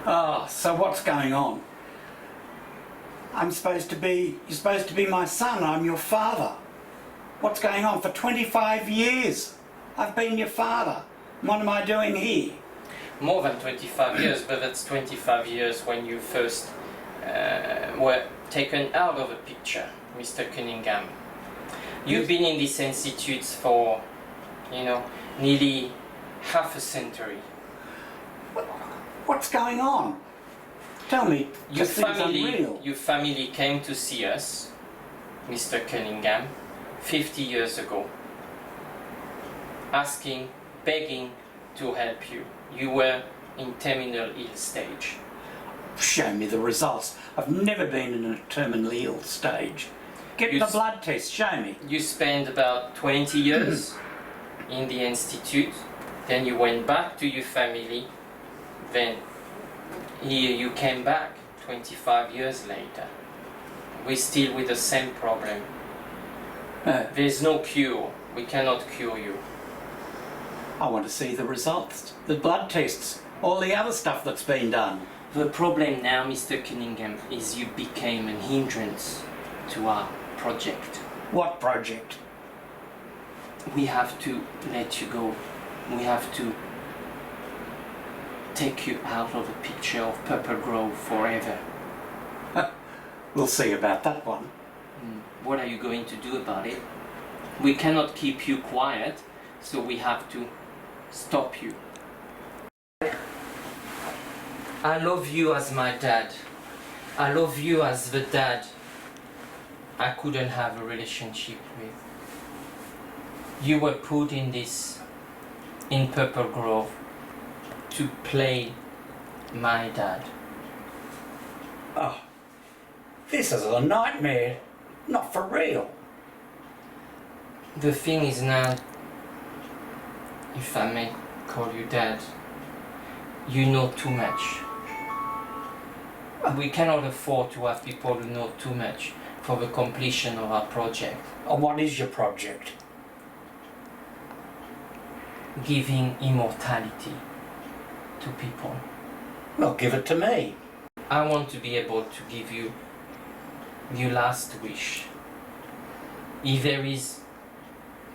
Oh, so what's going on? You're supposed to be my son, I'm your father. What's going on? For 25 years I've been your father. What am I doing here? More than 25 years, but that's 25 years when you first were taken out of the picture, Mr. Cunningham. You've been in this institute for, nearly half a century. What's going on? Tell me, this thing's unreal. Your family came to see us, Mr. Cunningham, 50 years ago, asking, begging to help you. You were in terminal ill stage. Show me the results. I've never been in a terminally ill stage. Get the blood test, show me. You spent about 20 years in the institute, then you went back to your family, then here you came back 25 years later. We're still with the same problem. There's no cure. We cannot cure you. I want to see the results, the blood tests, all the other stuff that's been done. The problem now, Mr. Cunningham, is you became an hindrance to our project. What project? We have to let you go. We have to take you out of the picture of Purple Grove forever. We'll see about that one. What are you going to do about it? We cannot keep you quiet, so we have to stop you. I love you as my dad. I love you as the dad I couldn't have a relationship with. You were put in Purple Grove to play my dad. Oh, this is a nightmare. Not for real. The thing is now, if I may call you dad, you know too much. We cannot afford to have people who know too much for the completion of our project. And what is your project? Giving immortality to people. Well, give it to me. I want to be able to give you your last wish. If there is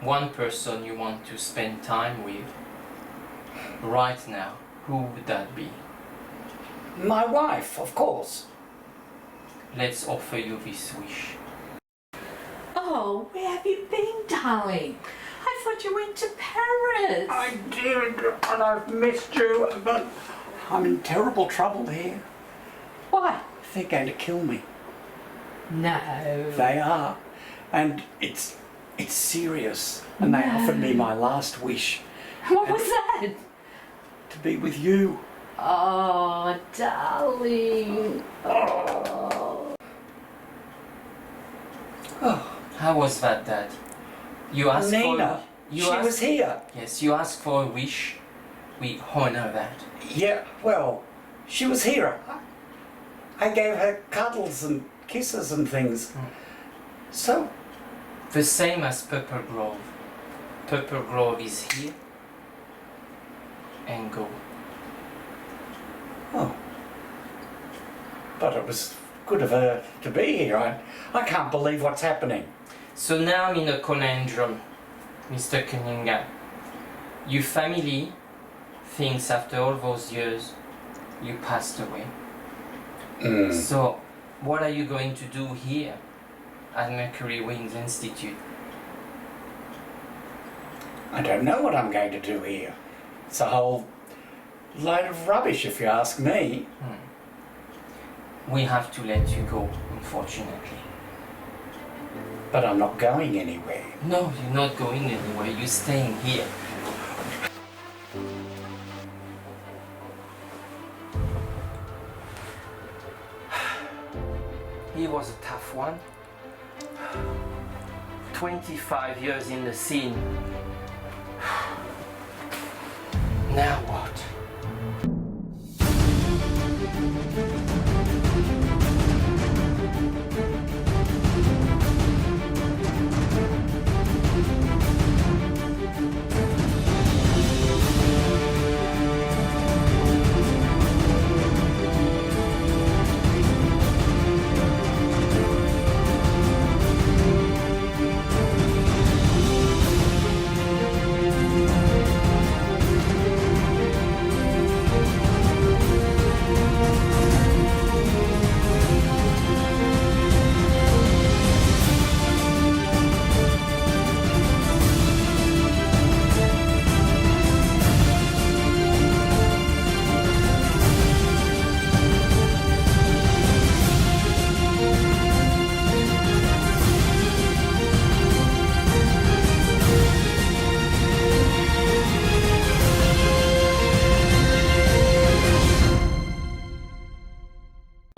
one person you want to spend time with right now, who would that be? My wife, of course. Let's offer you this wish. Oh, where have you been, darling? I thought you went to Paris. I did, and I've missed you, but I'm in terrible trouble here. Why? They're going to kill me. No. They are. And it's serious. And they offered me my last wish. What was that? To be with you. Oh, darling. Oh. Oh. How was that, Dad? You asked Nina, she was here. Yes, you asked for a wish. We honor that. Yeah, well, she was here. I gave her cuddles and kisses and things. So? The same as Purple Grove. Purple Grove is here and go. Oh. But it was good of her to be here. I can't believe what's happening. So now I'm in a conundrum, Mr. Cunningham. Your family thinks after all those years you passed away. So what are you going to do here at Mercury Wings Institute? I don't know what I'm going to do here. It's a whole load of rubbish, if you ask me. We have to let you go, unfortunately. But I'm not going anywhere. No, you're not going anywhere. You're staying here. He was a tough one. 25 years in the scene. Now what?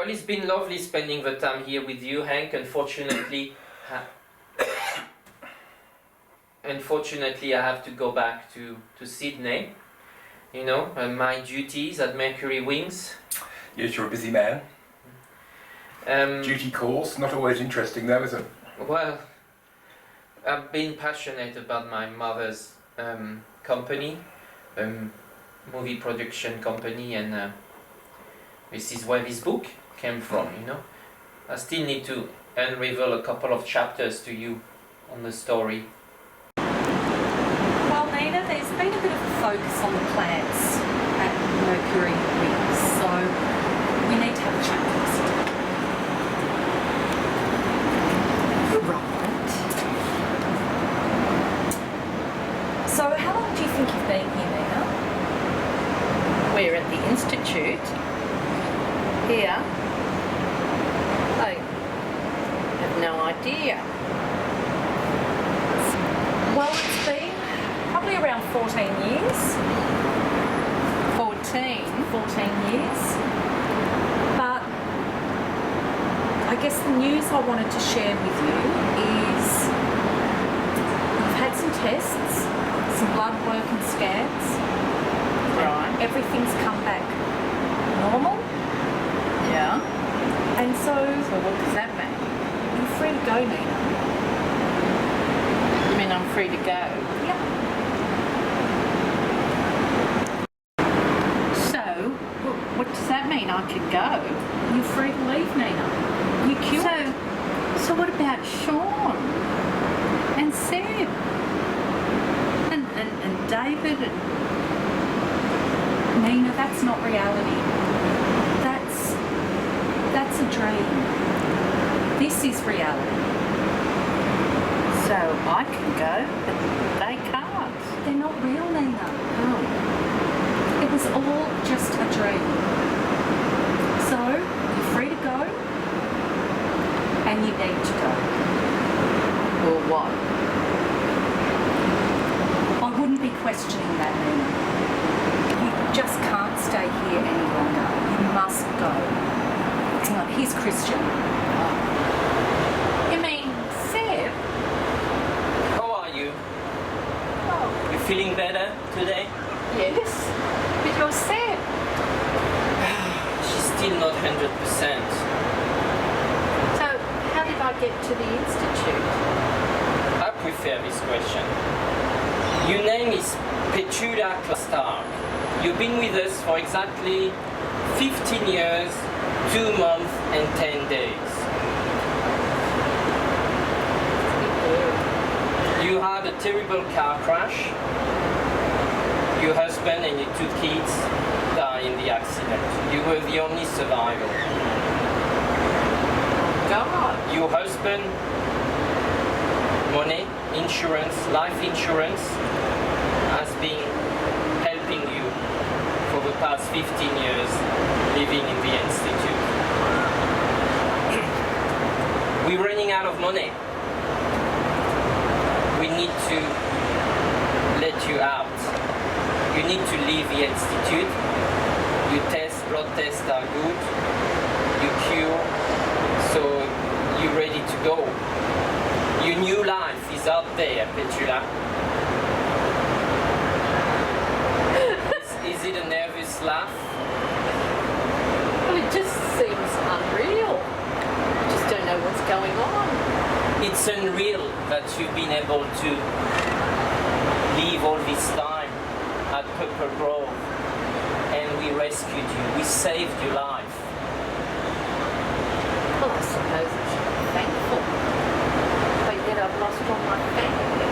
Well, it's been lovely spending the time here with you, Hank. Unfortunately, I have to go back to Sydney. You know, my duties at Mercury Wings. Yes, you're a busy man. Duty calls, not always interesting though, is it? Well, I've been passionate about my mother's company, movie production company, and this is where this book came from, you know. I still need to unravel a couple of chapters to you on the story. Well, Nina, there's been a bit of a focus on the plants at Mercury Wings, so we need to have a chat first. Right. So how long do you think you've been here, Nina? We're at the Institute. Here. I have no idea. Well, it's been probably around 14 years. 14 years. But I guess the news I wanted to share with you is I've had some tests, some blood work and scans. Right. And everything's come back normal. Yeah. And so So what does that mean? you're free to go, Nina. You mean I'm free to go? Yeah. So, what does that mean? I can go? You're free to leave, Nina. You cured. So what about Sean? And Seb? And David? And Nina, that's not reality. That's a dream. This is reality. so I can go, but they can't. They're not real, Nina. Oh. It was all just a dream. So, you're free to go, and you need to go. Or what? I wouldn't be questioning that, Nina. You just can't stay here any longer. You must go. Hang on, here's Christian. You mean Seb? How are you? You feeling better today? Yes. But you're Seb. She's still not 100%. So how did I get to the Institute? I prefer this question. Your name is Petula Stark. You've been with us for exactly 15 years, 2 months and 10 days. You had a terrible car crash. Your husband and your 2 kids died in the accident. You were the only survivor. God. Your husband, money, insurance, life insurance, has been helping you for the past 15 years living in the Institute. We're running out of money. We need to let you out. You need to leave the Institute. Your blood tests are good. You cure, so you're ready to go. Your new life is out there, Petula. Is it a nervous laugh? Well, it just seems unreal. I just don't know what's going on. It's unreal that you've been able to live all this time at Purple Grove, and we rescued you, we saved your life. Well, I suppose I should be thankful. But yet I've lost all my family.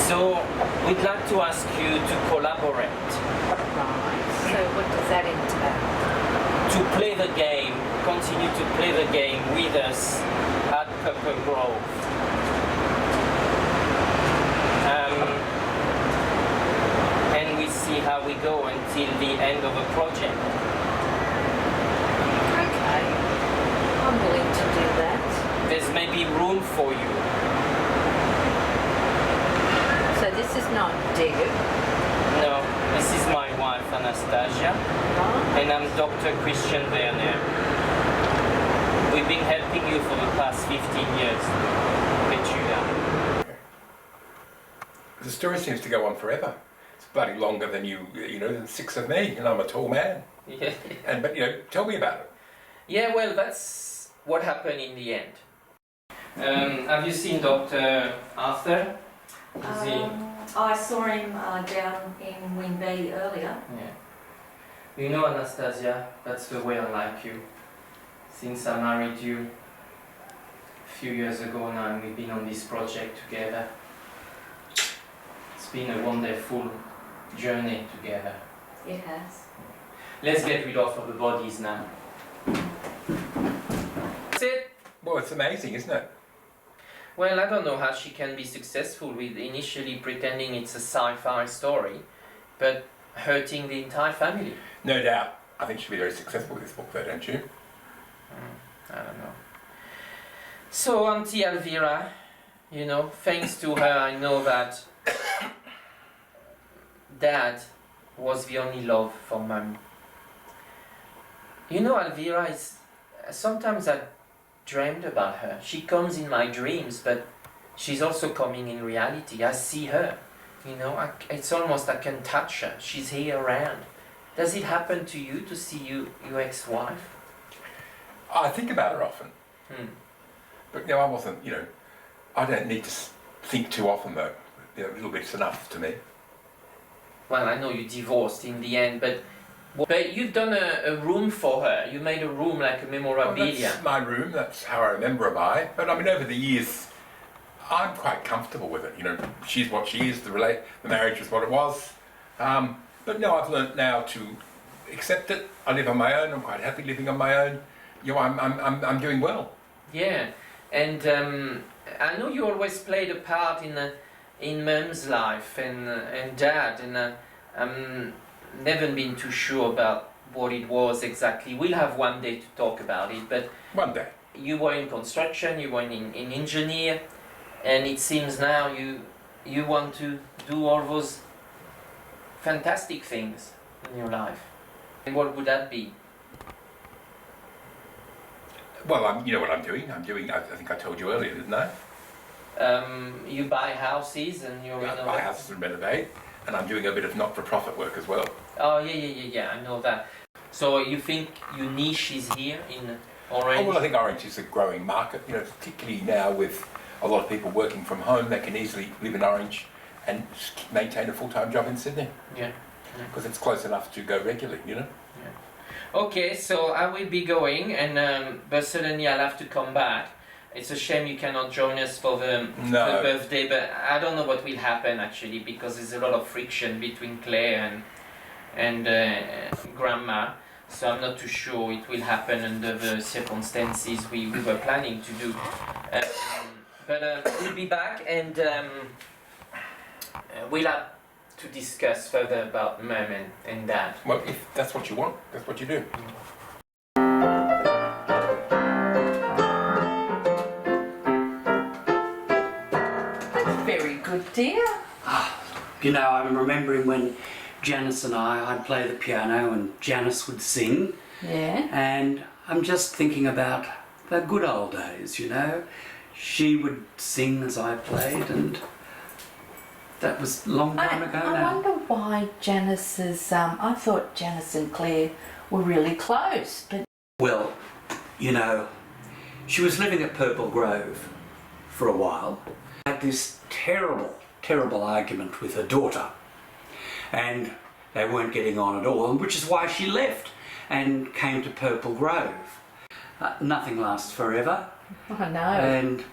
So we'd like to ask you to collaborate, Right. So what does that entail? to play the game, continue to play the game with us at Purple Grove. And we see how we go until the end of the project. Okay. I'm willing to do that. There's maybe room for you. So this is not Dave, No, this is my wife Anastasia, right? and I'm Dr. Christian Werner. We've been helping you for the past 15 years. Petula. The story seems to go on forever. It's bloody longer than than 6 of me, and I'm a tall man. Yeah. But tell me about it. Yeah, well, that's what happened in the end. Have you seen Dr. Arthur? Is he? I saw him down in Winby earlier. Yeah. You know, Anastasia, that's the way I like you. Since I married you a few years ago now, and we've been on this project together. It's been a wonderful journey together. It has. Let's get rid of the bodies now. That's it. Well, it's amazing, isn't it? Well, I don't know how she can be successful with initially pretending it's a sci-fi story, but hurting the entire family. No doubt. I think she'll be very successful with this book, though, don't you? I don't know. So, Auntie Elvira, thanks to her, I know that Dad was the only love for Mum. Elvira is... Sometimes I dreamed about her. She comes in my dreams, but she's also coming in reality. I see her. It's almost I can touch her. She's here around. Does it happen to you to see your ex-wife? I think about her often. But I wasn't, I don't need to think too often, though. A little bit's enough to me. Well, I know you divorced in the end, but you've done a room for her. You made a room like a memorabilia. Well, that's my room, that's how I remember her by. But I mean, over the years, I'm quite comfortable with it. She's what she is, the marriage was what it was. But no, I've learnt now to accept it. I live on my own, I'm quite happy living on my own. I'm doing well. Yeah, and I know you always played a part in Mum's life and Dad, and I'm never been too sure about what it was exactly. We'll have one day to talk about it, but one day. You were in construction, you were in engineer, and it seems now you want to do all those fantastic things in your life. And what would that be? Well, you know what I'm doing. I think I told you earlier, didn't I? You buy houses and you're I buy houses and renovate, and I'm doing a bit of not-for-profit work as well. Oh, yeah, I know that. So you think your niche is here in Orange? Oh, well, I think Orange is a growing market, particularly now with a lot of people working from home. They can easily live in Orange and maintain a full-time job in Sydney. Yeah. Because it's close enough to go regularly, Yeah. Okay, so I will be going, and but suddenly I'll have to come back. It's a shame you cannot join us for the birthday, but I don't know what will happen actually, because there's a lot of friction between Claire and Grandma, so I'm not too sure it will happen under the circumstances we were planning to do. But we'll be back, and we'll have to discuss further about Mum and Dad. Well, if that's what you want, that's what you do. Very good, dear. I'm remembering when Janice and I'd play the piano and Janice would sing. Yeah. And I'm just thinking about the good old days, She would sing as I played, and that was a long time ago now. I wonder why Janice's... I thought Janice and Claire were really close, but... Well, she was living at Purple Grove for a while. I had this terrible argument with her daughter, and they weren't getting on at all, which is why she left and came to Purple Grove. Nothing lasts forever. I know. And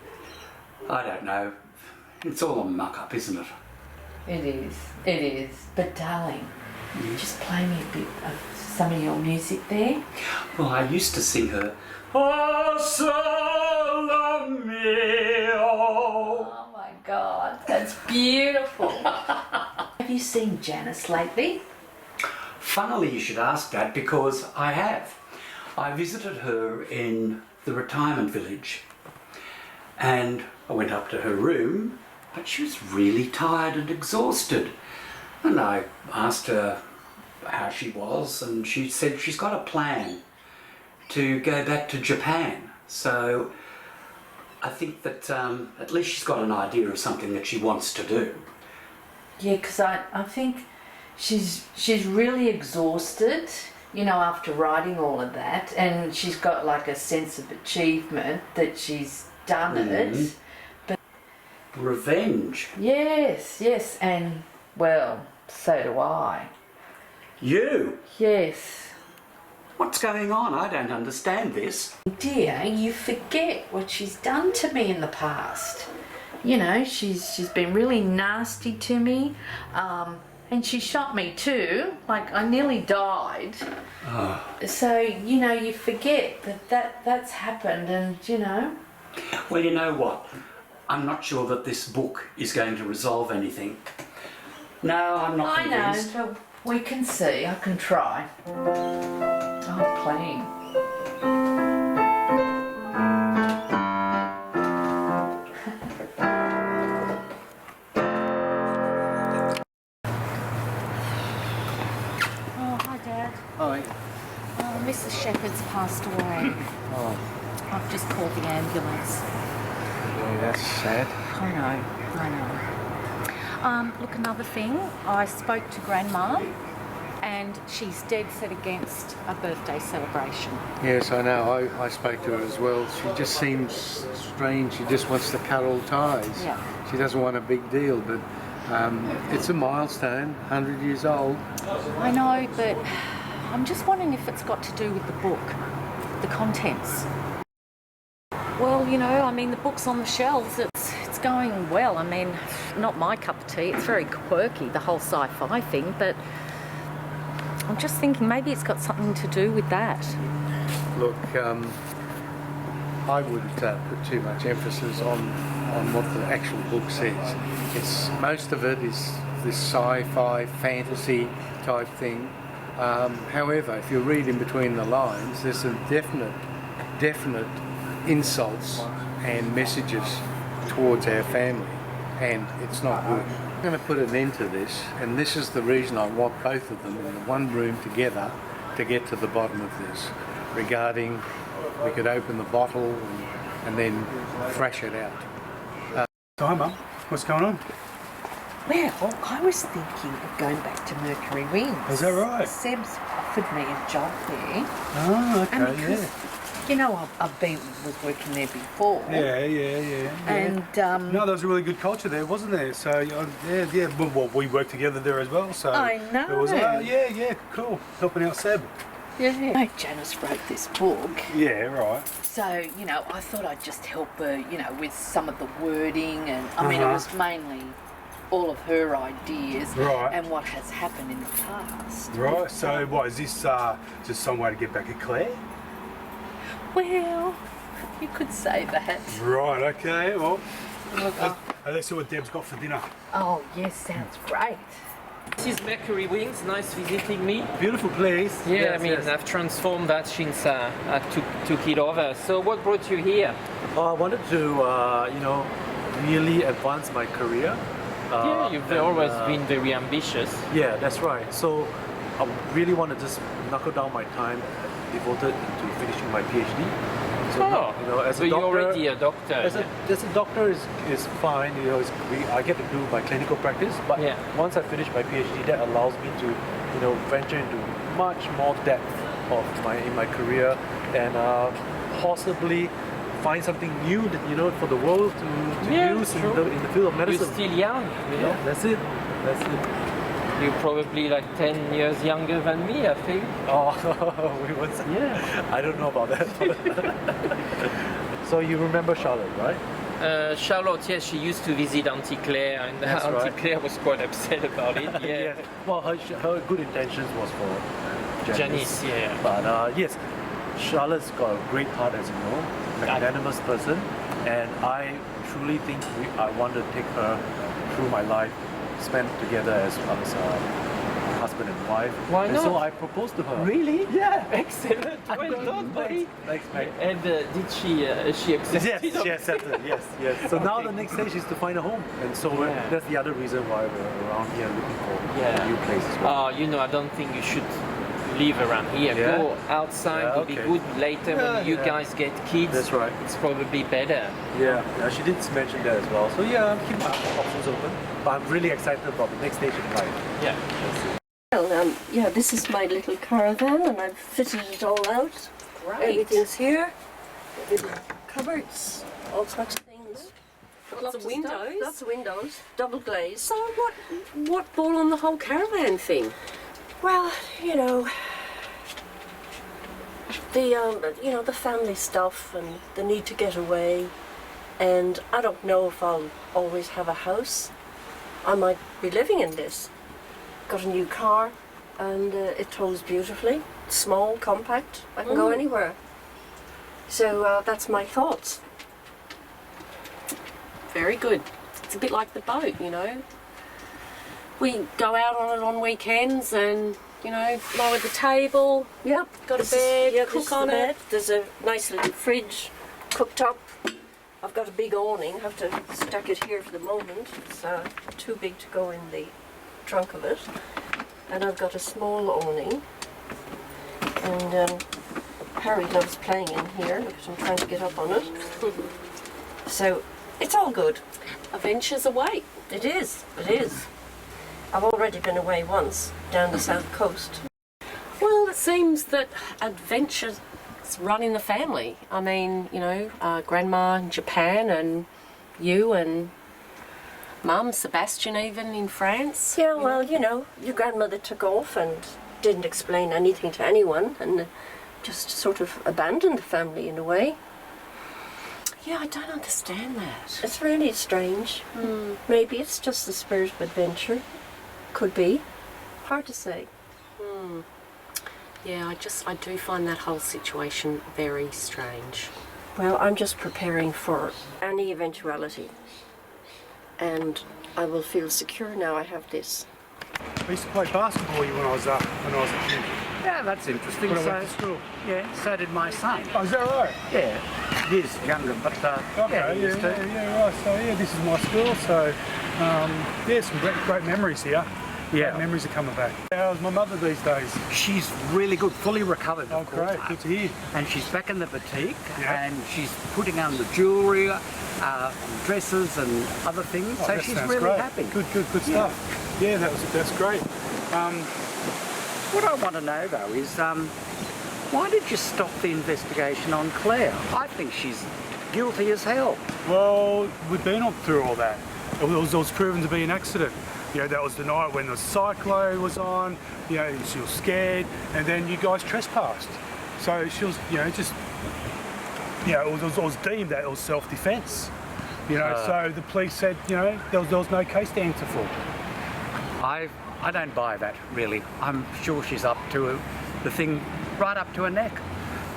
I don't know, it's all a muck-up, isn't it? It is. But darling, just play me a bit of some of your music there. Well, I used to sing her, "Oh, sole mio." Oh my God, that's beautiful. Have you seen Janice lately? Funnily you should ask that, because I have. I visited her in the retirement village, and I went up to her room, but she was really tired and exhausted. And I asked her how she was, and she said she's got a plan to go back to Japan So I think that at least she's got an idea of something that she wants to do. Yeah, because I think she's really exhausted, you know, after writing all of that, and she's got like a sense of achievement that she's done it. Revenge. Yes, and well, so do I. You? Yes. What's going on? I don't understand this. Dear, you forget what she's done to me in the past. You know, she's been really nasty to me, and she shot me too. Like, I nearly died. So, you know, you forget that's happened, and you know. Well, you know what? I'm not sure that this book is going to resolve anything. No, I'm not convinced. I know, but we can see. I can try. Oh, playing. Oh, hi, Dad. Hi. Oh, Mrs. Shepherd's passed away. Oh, I've just called the ambulance. yeah, that's sad. I know. Look, another thing, I spoke to Grandma and she's dead set against a birthday celebration. Yes, I know. I spoke to her as well. She just seems strange. She just wants to cut all ties. Yeah. She doesn't want a big deal, but it's a milestone, 100 years old. I know, but I'm just wondering if it's got to do with the book, the contents. Well, you know, I mean, the book's on the shelves, it's going well. I mean, not my cup of tea. It's very quirky, the whole sci-fi thing, but I'm just thinking maybe it's got something to do with that. Look, I wouldn't put too much emphasis on what the actual book says. It's most of it is this sci-fi fantasy type thing. However, if you read in between the lines, there's some definite insults and messages towards our family, and it's not good. I'm going to put an end to this, and this is the reason I want both of them in one room together to get to the bottom of this. Regarding, we could open the bottle and then thrash it out. Hi, Mum. What's going on? Well, I was thinking of going back to Mercury Wings. Is that right? Seb's offered me a job there. Oh, okay, And because, yeah. you know, was working there before. Yeah. And, No, there was a really good culture there, wasn't there? So, yeah. Well, we worked together there as well, so... I know. It was, yeah, cool. Helping out Seb. yeah. Janice wrote this book. Yeah, right. So, you know, I thought I'd just help her, you know, with some of the wording. And, I mean, it was mainly all of her ideas. Right. And what has happened in the past. Right, so what, is this just some way to get back at Claire? Well, you could say that. Right, okay, well... Look, Let's see what Deb's got for dinner. oh, yes, sounds great. This is Mercury Wings, nice visiting me. Beautiful place. Yeah, I mean, I've transformed that since I took it over. So what brought you here? I wanted to, really advance my career. Yeah, you've always been very ambitious. Yeah, that's right. So I really want to just knuckle down my time devoted to finishing my PhD. So, as so a you're doctor, already a doctor. as a doctor is fine. I get to do my clinical practice, but Yeah. once I finish my PhD, that allows me to, venture into much more depth in my career and possibly find something new that for the world to Yeah, use true. in the field of You're medicine. still young. That's it. You're probably like 10 years younger than me, I think. Oh, Yeah. I don't know about that. So you remember Charlotte, right? Charlotte, yes, she used to visit Auntie Claire, and That's Auntie right. Claire was quite upset about it. Yeah. Well, her good intentions was for Janice, yeah. But yes, Charlotte's got a great heart, as you know, magnanimous person, and I truly think I want to take her through my life, spent together as husband and wife. Why and not? so I proposed to her. Really? Yeah. Excellent. Well done, buddy. Thanks, mate. And did she accept Yes, it? she accepted. Yes. So now the next stage is to find a home, and so Yeah. that's the other reason why we're around here looking for Yeah. a new place as well. I don't think you should live around here. Yeah. Go outside, Yeah, would be okay. good later when you Yeah. guys get kids. That's right. It's probably better. Yeah, she did mention that as well. So yeah, I'm keeping my options open. But I'm really excited about the next stage in life. Yeah. Well, yeah, this is my little caravan, and I've fitted it all out. Great. Everything's here. Little cupboards, all sorts of things. Lots of windows. Lots of windows, double glazed. So what ball on the whole caravan thing? Well, you know, the family stuff and the need to get away, and I don't know if I'll always have a house. I might be living in this. Got a new car, and it tows beautifully. Small, compact. I can go anywhere. So that's my thoughts. Very good. It's a bit like the boat, you know. We go out on it on weekends and, you know, lower the table, Yep. got a This is- bed, yeah, this cook is on the it. bed. There's a nice little fridge, cooktop. I've got a big awning. I have to stack it here for the moment. It's too big to go in the trunk of it. And I've got a small awning. And Harry loves playing in here because I'm trying to get up on it. So it's all good. Adventures away. It is. It is. I've already been away once down the south coast. Well, it seems that adventures run in the family. I mean, you know, Grandma in Japan and you and Mum, Sebastian even in France. Yeah, well, you know, your grandmother took off and didn't explain anything to anyone and just sort of abandoned the family in a way. Yeah, I don't understand that. It's really strange. Maybe it's just the spirit of adventure. Could be. Hard to say. Yeah, I do find that whole situation very strange. Well, I'm just preparing for any eventuality. And I will feel secure now I have this. I used to play basketball when I was a kid. Yeah, that's interesting. When I went to school. Yeah, so did my son. Oh, is that right? Yeah, he's younger, but Okay, he used to. right. So yeah, this is my school. So yeah, some great memories here. Yeah. Great memories are coming back. How's my mother these days? She's really good, fully recovered. Oh, of course. great. Good to hear. And she's back in the boutique, Yeah. and she's putting on the jewellery, dresses, and other things. Oh, so that she's sounds really great. happy. Good stuff. Yeah, that's great. What I want to know though is, why did you stop the investigation on Claire? I think she's guilty as hell. Well, we've been up through all that. It was proven to be an accident. You know, that was the night when the cyclone was on. You know, she was scared, and then you guys trespassed. So she was, you know, just, you know, it was deemed that it was self-defence. You know, so the police said, you know, there was no case to answer for. I don't buy that, really. I'm sure she's up to the thing right up to her neck.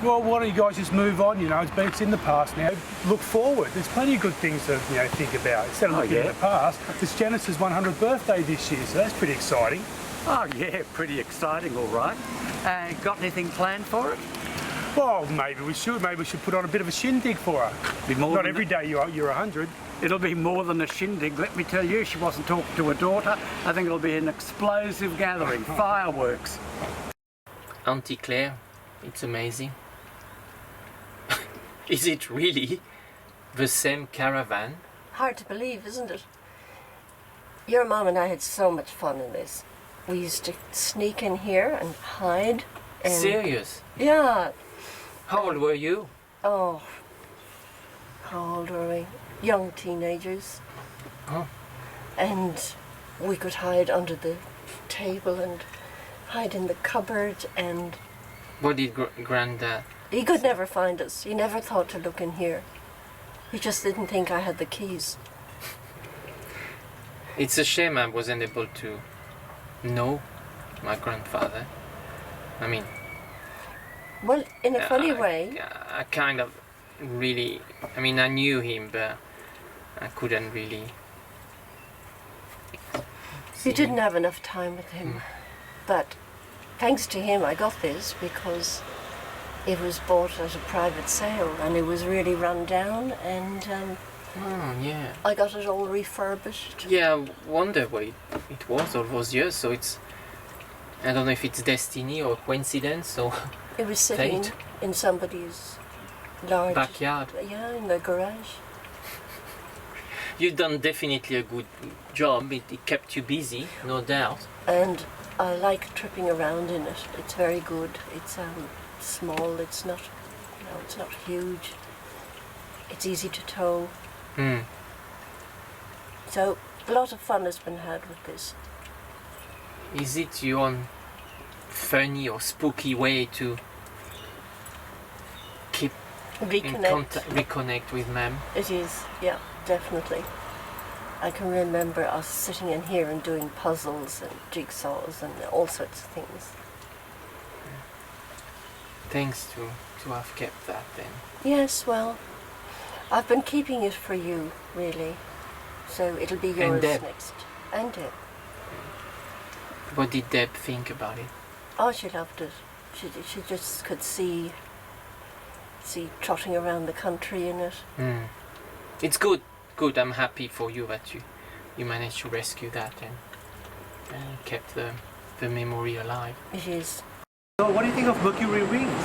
Well, why don't you guys just move on? You know, it's in the past now. Look forward. There's plenty of good things to think about instead of looking in the past. It's Janice's 100th birthday this year, so that's pretty exciting. Oh yeah, pretty exciting, all right. Got anything planned for it? Well, maybe we should. Maybe we should put on a bit of a shindig for her. Be more Not than every day you're 100. It'll be more than a shindig. Let me tell you, she wasn't talking to her daughter. I think it'll be an explosive gathering, fireworks. Auntie Claire, it's amazing. Is it really the same caravan? Hard to believe, isn't it? Your mum and I had so much fun in this. We used to sneak in here and hide. And Serious? yeah. How old were you? Oh, how old were we? Young teenagers. Oh. And we could hide under the table and hide in the cupboard, and What did Granddad? he could never find us. He never thought to look in here. He just didn't think I had the keys. It's a shame I wasn't able to know my grandfather. I mean, Well, in a funny way, I kind of really, I mean, I knew him, but I couldn't really. you didn't have enough time with him. But thanks to him, I got this because it was bought at a private sale and it was really run down, and Oh, yeah. I got it all refurbished. Yeah, I wonder why it was all those years, so it's I don't know if it's destiny or coincidence or It was sitting fate. in somebody's large Backyard. Yeah, in the garage. You've done definitely a good job. It kept you busy, no doubt. And I like tripping around in it. It's very good. It's small. It's not, it's not huge. It's easy to tow. Hmm. So a lot of fun has been had with this. Is it your own funny or spooky way to keep in reconnect with Ma'am? It is, yeah, definitely. I can remember us sitting in here and doing puzzles and jigsaws and all sorts of things. Thanks to have kept that then. Yes, well, I've been keeping it for you, really. So it'll be yours Deb. next. And Deb. What did Deb think about it? Oh, she loved it. She just could see trotting around the country in it. Mm. It's good. Good. I'm happy for you that you managed to rescue that and kept the memory alive. It is. So what do you think of Mercury Wings?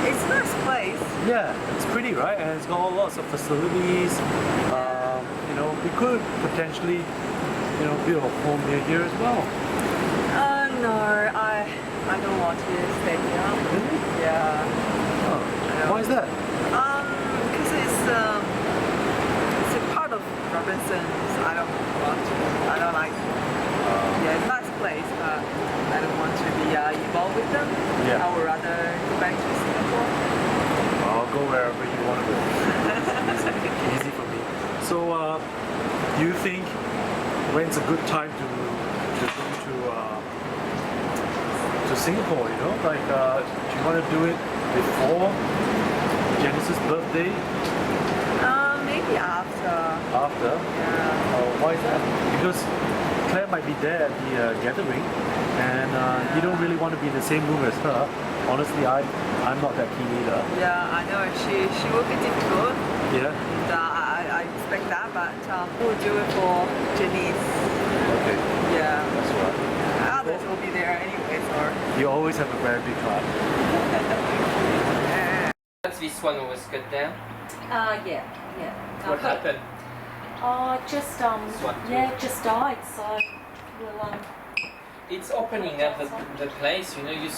It's a nice place. Yeah, it's pretty, right? And it's got lots of facilities. We could potentially, build a home near here as well. No, I don't want to stay here. Really? Yeah. Oh. Why is that? Because it's a part of Robinson's. I don't like. Yeah, it's a nice place, but I don't want to be involved with them. Yeah. I would rather go back to Singapore. I'll go wherever you want to go. Easy for me. So, do you think when's a good time to go to Singapore? Do you want to do it before Janice's birthday? Maybe after. After? Yeah. Why is that? Because Claire might be there at the gathering, and you don't really want to be in the same room as her. Honestly, I'm not that keen either. Yeah, I know. She will be difficult. Yeah. And, I expect that, but we'll do it for Janice. Okay. Yeah. That's right. Others will be there anyways, or. You always have a very big heart. This one was cut down. Yeah. What happened? Just one too. just died. So we'll It's opening up the place. You're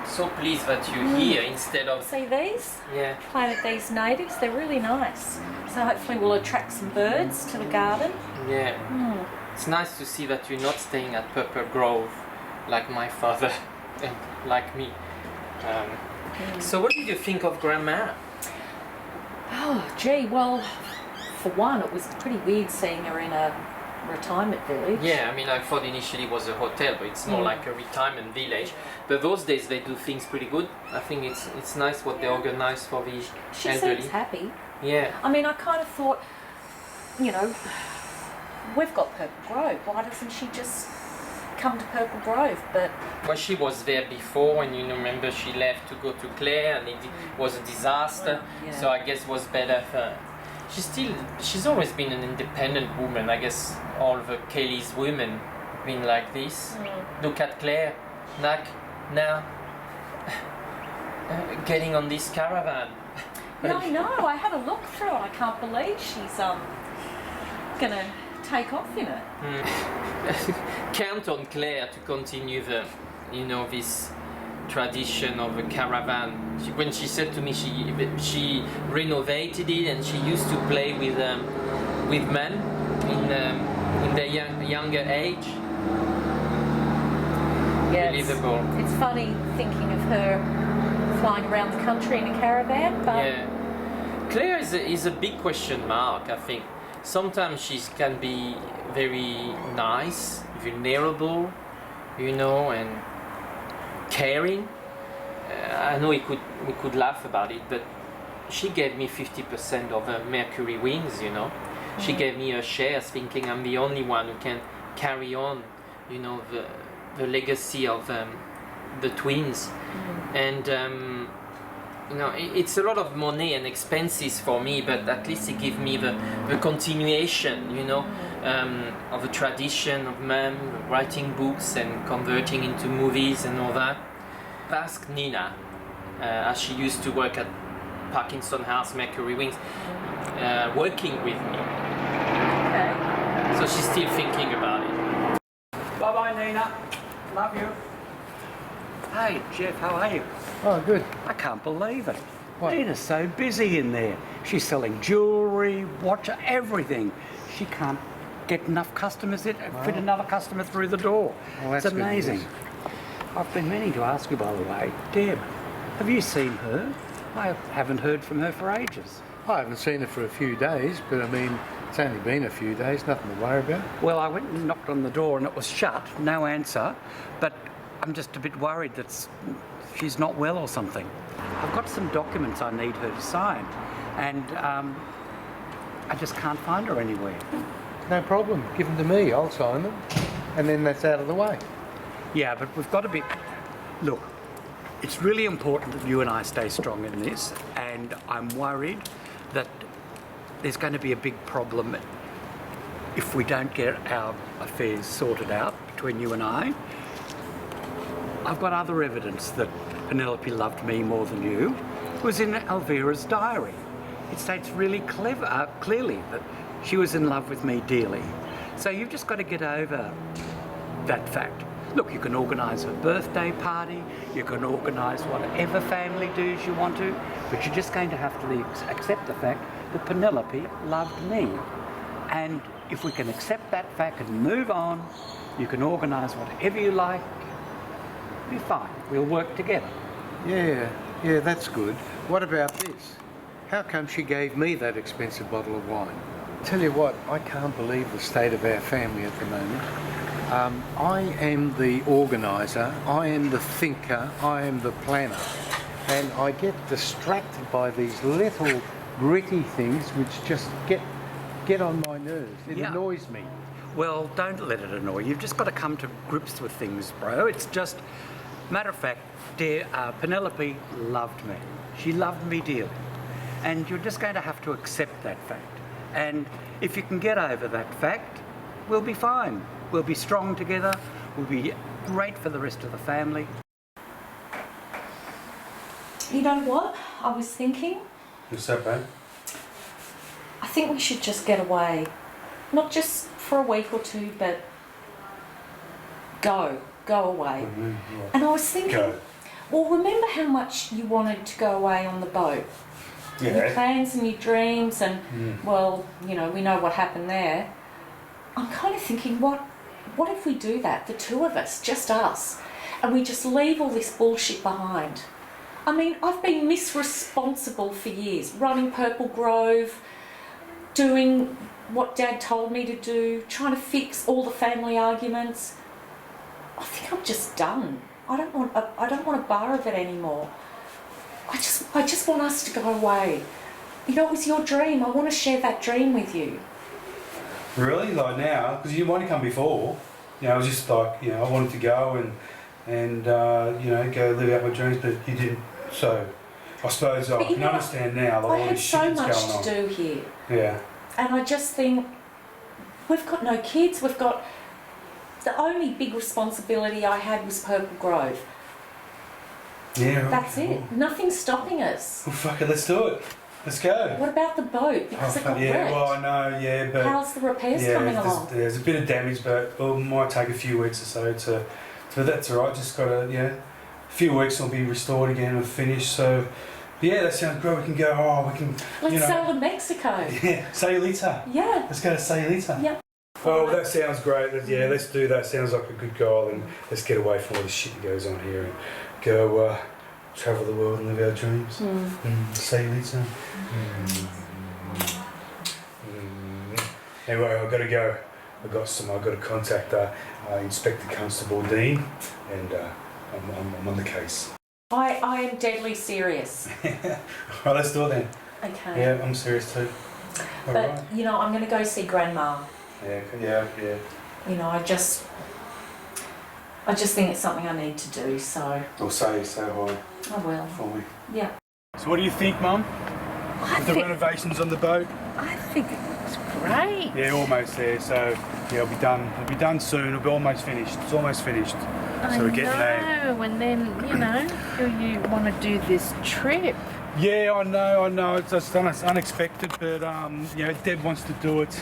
so pleased that you're here instead of. see these. Yeah. Planted these natives. They're really nice. So hopefully we'll attract some birds to the garden. Yeah. It's nice to see that you're not staying at Purple Grove like my father and like me. So what did you think of Grandma? Oh, gee. Well, for one, it was pretty weird seeing her in a retirement village. Yeah, I thought initially it was a hotel, but it's more like a retirement village. But those days they do things pretty good. I think it's nice what they organize for the She elderly. seems happy. Yeah. I kind of thought, we've got Purple Grove. Why doesn't she just come to Purple Grove? But Well, she was there before, and remember she left to go to Claire, and it was a disaster. yeah. So I guess it was better for. She's always been an independent woman. I guess all the Kelly's women been like this. Look at Claire, now getting on this caravan. no, I had a look through and I can't believe she's gonna take off in it. Count on Claire to continue this tradition of a caravan. When she said to me she renovated it and she used to play with men in their younger age. Yeah, Believable. it's funny thinking of her flying around the country in a caravan, but Yeah. Claire is a big question mark, I think. Sometimes she can be very nice, vulnerable, and caring. I know we could laugh about it, but she gave me 50% of her Mercury Wings, She gave me her shares thinking I'm the only one who can carry on, the legacy of the twins. And it's a lot of money and expenses for me, but at least it gives me the continuation, of a tradition of mum writing books and converting into movies and all that. Ask Nina, as she used to work at Parkinson House, Mercury Wings, working with me. Okay. So she's still thinking about it. Bye bye, Nina. Love you. Hey, Jeff, how are you? Oh, good. I can't believe it. What? Nina's so busy in there. She's selling jewellery, watch, everything. She can't get enough customers in, fit another customer through the door. Well, that's it's good amazing. news. I've been meaning to ask you, by the way, Deb, have you seen her? I haven't heard from her for ages. I haven't seen her for a few days, but I mean, it's only been a few days, nothing to worry about. Well, I went and knocked on the door and it was shut, no answer, but I'm just a bit worried that she's not well or something. I've got some documents I need her to sign, and I just can't find her anywhere. No problem. Give them to me. I'll sign them. And then that's out of the way. Yeah, but we've got to be... Look, it's really important that you and I stay strong in this, and I'm worried that there's going to be a big problem if we don't get our affairs sorted out between you and I. I've got other evidence that Penelope loved me more than you. It was in Elvira's diary. It states really clearly that she was in love with me dearly. So you've just got to get over that fact. Look, you can organise a birthday party, you can organise whatever family dues you want to, but you're just going to have to accept the fact that Penelope loved me. And if we can accept that fact and move on, you can organise whatever you like. It'll be fine. We'll work together. Yeah, that's good. What about this? How come she gave me that expensive bottle of wine? Tell you what, I can't believe the state of our family at the moment. I am the organiser, I am the thinker, I am the planner, and I get distracted by these little gritty things which just get on my nerves. It annoys me. Well, don't let it annoy you. You've just got to come to grips with things, bro. It's just, matter of fact, Penelope loved me. She loved me dearly. And you're just going to have to accept that fact. And if you can get over that fact, we'll be fine. We'll be strong together. We'll be great for the rest of the family. You know what? I was thinking, What's that, babe? I think we should just get away. Not just for a week or two, but go away. And I was thinking, well, remember how much you wanted to go away on the boat? Yeah. Your plans and your dreams and, well, you know, we know what happened there. I'm kind of thinking, what if we do that, the two of us, just us, and we just leave all this bullshit behind? I mean, I've been misresponsible for years, running Purple Grove, doing what Dad told me to do, trying to fix all the family arguments. I think I'm just done. I don't want a bar of it anymore. I just want us to go away. You know, it was your dream. I want to share that dream with you. Really? Like now? Because you wanted to come before. You know, I was just like, you know, I wanted to go and you know, go live out my dreams, but you didn't. So I suppose I can understand now like, I all had this shit so that's much going on. to do here. Yeah. And I just think, we've got no kids, we've got... The only big responsibility I had was Purple Grove. Yeah, right. That's it. Nothing's stopping us. Well, fuck it, let's do it. Let's go. What about the boat? Because it got yeah, wrecked. well, I know, yeah, but... How's the repairs coming along? There's a bit of damage, but it might take a few weeks or so to... So that's all right, just got to, yeah, a few weeks will be restored again and finished, so... Yeah, that sounds great. We can go, we can, Let's sail to Mexico. Yeah, Sayulita. Yeah. Let's go to Sayulita. Yeah. Oh, that sounds great. Yeah, let's do that. Sounds like a good goal, and let's get away from all the shit that goes on here and go travel the world and live our dreams. Sayulita. Anyway, I've got to go. I've got to contact Inspector Constable Dean, and I'm on the case. I am deadly serious. Right, let's do it then. Okay. Yeah, I'm serious too. All but, right. you know, I'm going to go see Grandma. Yeah. You know, I just think it's something I need to do, so... Or say hi. I will. For me. Yeah. So what do you think, Mum? I With the renovations on the boat? think it's great. Yeah, almost there. So yeah, it'll be done. It'll be done soon. It'll be almost finished. It's almost finished. So we're getting there. And then, you know, you want to do this trip. Yeah, I know. It's just unexpected, but you know, Deb wants to do it,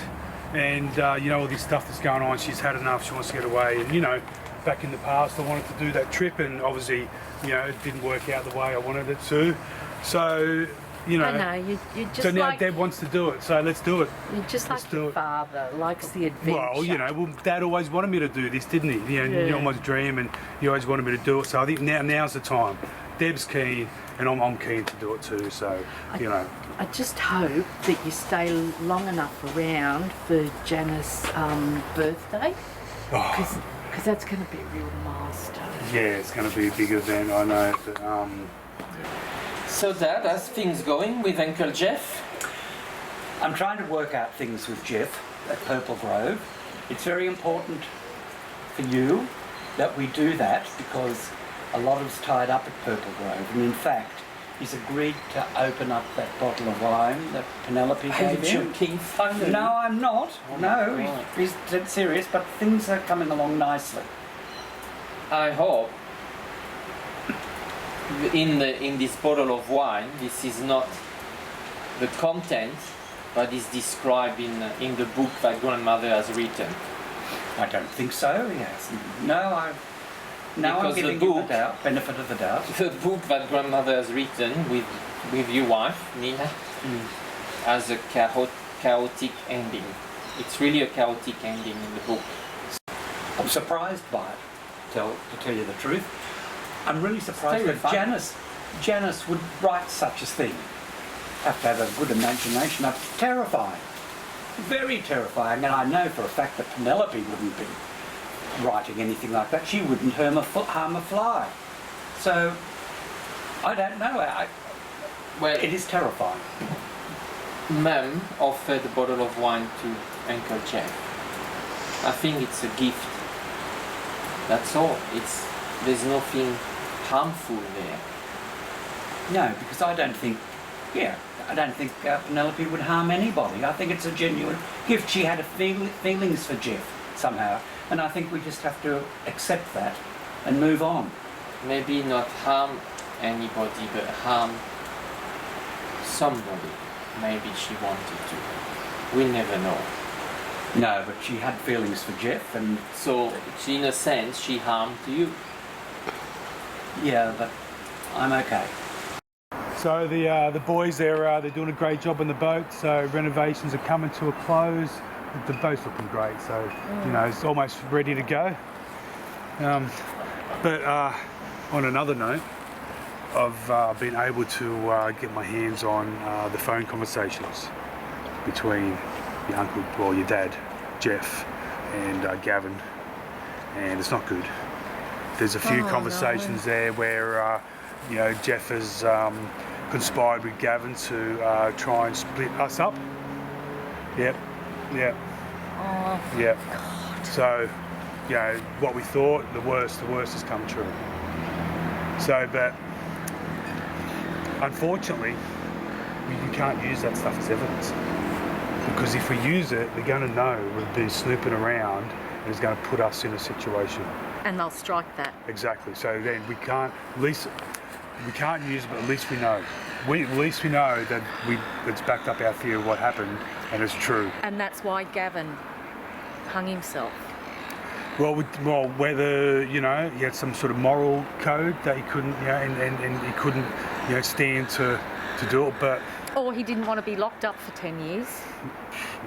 and you know, all this stuff that's going on. She's had enough. She wants to get away, and you know, back in the past, I wanted to do that trip, and obviously, you know, it didn't work out the way I wanted it to. So, you know, I know, you're just so now like, Deb wants to do it. So let's do it. you're just Let's like do your it. father, likes the adventure. Well, you know, Dad always wanted me to do this, didn't he? You know, Yeah. you almost dream, and he always wanted me to do it. So I think now's the time. Deb's keen, and I'm keen to do it too. So, you know. I just hope that you stay long enough around for Janice's birthday, Oh, because that's going to be a real milestone. yeah, it's going to be a big event, I know. But, So Dad, how's things going with Uncle Jeff? I'm trying to work out things with Jeff at Purple Grove. It's very important for you that we do that because a lot of us tied up at Purple Grove, and in fact, he's agreed to open up that bottle of wine that Penelope Are gave you him. joking? Finally? No, I'm not. Oh my No, God. he's dead serious, but things are coming along nicely. I hope in this bottle of wine, this is not the content, but is described in the book that grandmother has written. I don't think so, yes. No, I'm Because the giving you the book- doubt, benefit of the doubt. The book that grandmother has written with your wife, Nina, has a chaotic ending. It's really a chaotic ending in the book. I'm surprised by it, to tell you the truth. I'm really surprised that Terrifying. Janice would write such a thing. Have to have a good imagination. That's terrifying. Very terrifying. And I know for a fact that Penelope wouldn't be writing anything like that. She wouldn't harm a fly. So, I don't know. Well, It is terrifying. Mum offered a bottle of wine to Uncle Jeff. I think it's a gift. That's all. There's nothing harmful there. No, because I don't think Penelope would harm anybody. I think it's a genuine gift. She had feelings for Jeff somehow, and I think we just have to accept that and move on. Maybe not harm anybody, but harm somebody. Maybe she wanted to. We never know. No, but she had feelings for Jeff, and So, in a sense, she harmed you. yeah, but I'm okay. so the boys, they're doing a great job on the boat. So renovations are coming to a close. The boat's looking great. So, you know, it's almost ready to go. But on another note, I've been able to get my hands on the phone conversations between your dad, Jeff, and Gavin, and it's not good. There's a few conversations there where you know, Jeff has conspired with Gavin to try and split us up. Yep. So, you know, what we thought, the worst has come true. So, but unfortunately, you can't use that stuff as evidence. Because if we use it, they're going to know we've been snooping around and it's going to put us in a situation. And they'll strike that. Exactly. So then we can't, at least we can't use it, but at least we know. At least we know that it's backed up our theory of what happened and it's true. And that's why Gavin hung himself. Well, whether, you know, he had some sort of moral code that he couldn't, you know, and he couldn't, you know, stand to do it, but Or he didn't want to be locked up for 10 years.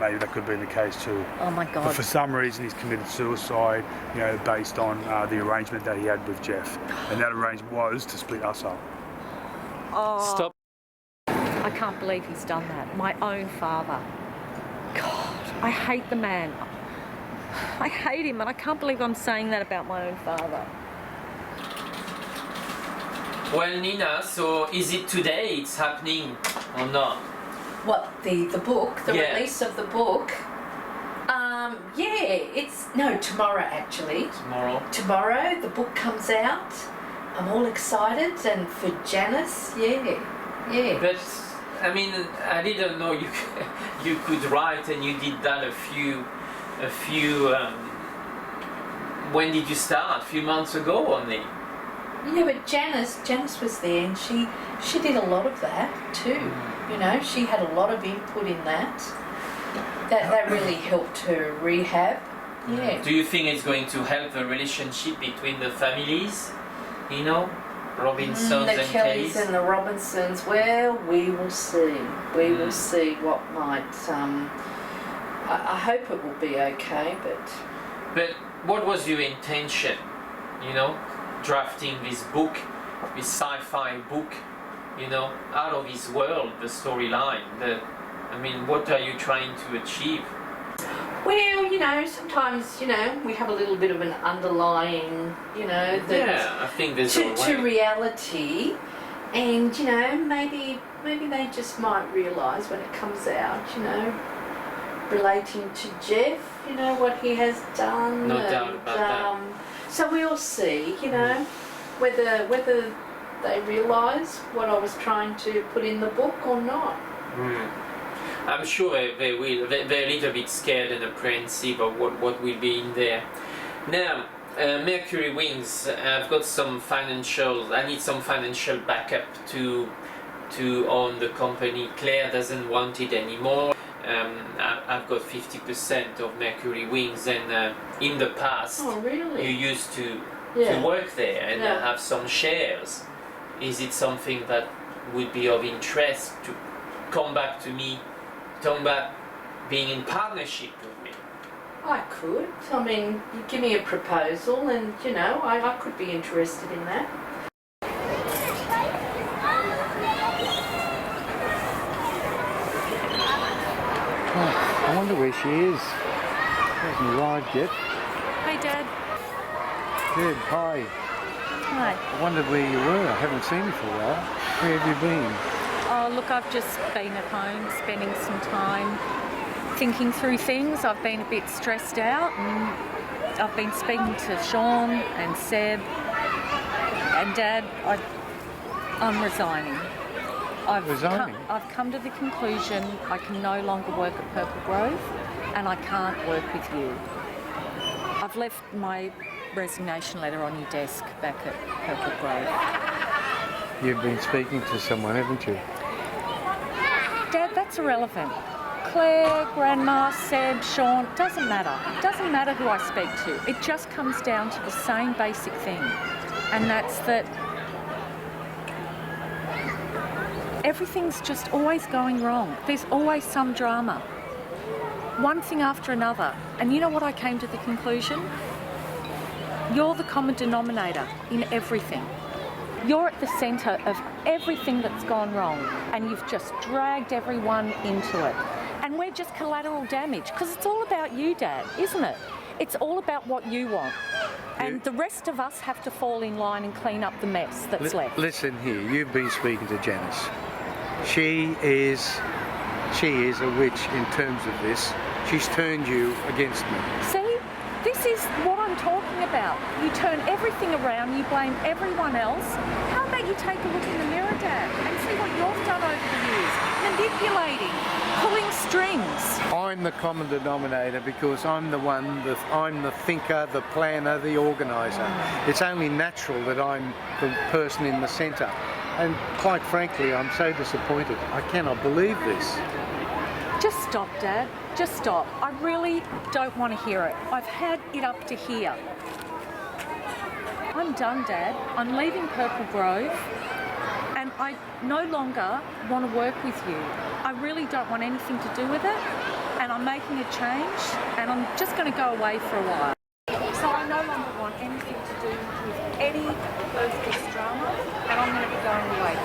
maybe that could have been the case too. Oh my But God. for some reason, he's committed suicide, you know, based on the arrangement that he had with Jeff, and that arrangement was to split us up. Oh, Stop. I can't believe he's done that. My own father. God, I hate the man. I hate him, and I can't believe I'm saying that about my own father. Well, Nina, so is it today it's happening or not? What, the book, the Yeah. release of the book? Yeah, it's, no, tomorrow actually. Tomorrow? Tomorrow the book comes out. I'm all excited, and for Janice, yeah. But I mean, I didn't know you could write, and you did that a few. When did you start? A few months ago only. Yeah, but Janice was there, and she did a lot of that too. You know, she had a lot of input in that. That really helped her rehab. Yeah. Do you think it's going to help the relationship between the families? You know, Robinsons The and Kellys Kellys? and the Robinsons. Well, we will see. We will see what might. I hope it will be okay, but. But what was your intention? You know, drafting this book, this sci-fi book, you know, out of this world, the storyline. I mean, what are you trying to achieve? Well, you know, sometimes, you know, we have a little bit of an underlying, you know, Yeah, I think there's a to way. reality, and you know, maybe they just might realise when it comes out, you know, relating to Jeff, you know, what he has done. No doubt about that. So we'll see, you know, whether they realise what I was trying to put in the book or not. I'm sure they will. They're a little bit scared and apprehensive of what will be in there. Now, Mercury Wings, I've got some financial. I need some financial backup to own the company. Claire doesn't want it anymore. I've got 50% of Mercury Wings, and in the past, Oh, really? you used to Yeah. work there and Yeah. have some shares. Is it something that would be of interest to come back to me, talk about being in partnership with me? I could. I mean, you give me a proposal, and you know, I could be interested in that. I wonder where she is. She hasn't arrived yet. Hey, Dad. Good, hi. Hi. I wondered where you were. I haven't seen you for a while. Where have you been? Oh, look, I've just been at home spending some time thinking through things. I've been a bit stressed out, and I've been speaking to Sean and Seb and Dad. I'm resigning. Resigning? I've come to the conclusion I can no longer work at Purple Grove, and I can't work with you. I've left my resignation letter on your desk back at Purple Grove. You've been speaking to someone, haven't you? Dad, that's irrelevant. Claire, Grandma, Seb, Sean, doesn't matter. It doesn't matter who I speak to. It just comes down to the same basic thing, and that's that everything's just always going wrong. There's always some drama. One thing after another. And you know what I came to the conclusion? You're the common denominator in everything. You're at the centre of everything that's gone wrong, and you've just dragged everyone into it. And we're just collateral damage, because it's all about you, Dad, isn't it? It's all about what you want. And the rest of us have to fall in line and clean up the mess that's left. Listen here, you've been speaking to Janice. She is a witch in terms of this. She's turned you against me. See, this is what I'm talking about. You turn everything around, you blame everyone else. How about you take a look in the mirror, Dad, and see what you've done over the years? Manipulating, pulling strings. I'm the common denominator because I'm the thinker, the planner, the organiser. It's only natural that I'm the person in the centre. And quite frankly, I'm so disappointed. I cannot believe this. Just stop, Dad. Just stop. I really don't want to hear it. I've had it up to here. I'm done, Dad. I'm leaving Purple Grove, and I no longer want to work with you. I really don't want anything to do with it, and I'm making a change, and I'm just going to go away for a while. So I no longer want anything to do with any of this drama, and I'm going to be going away.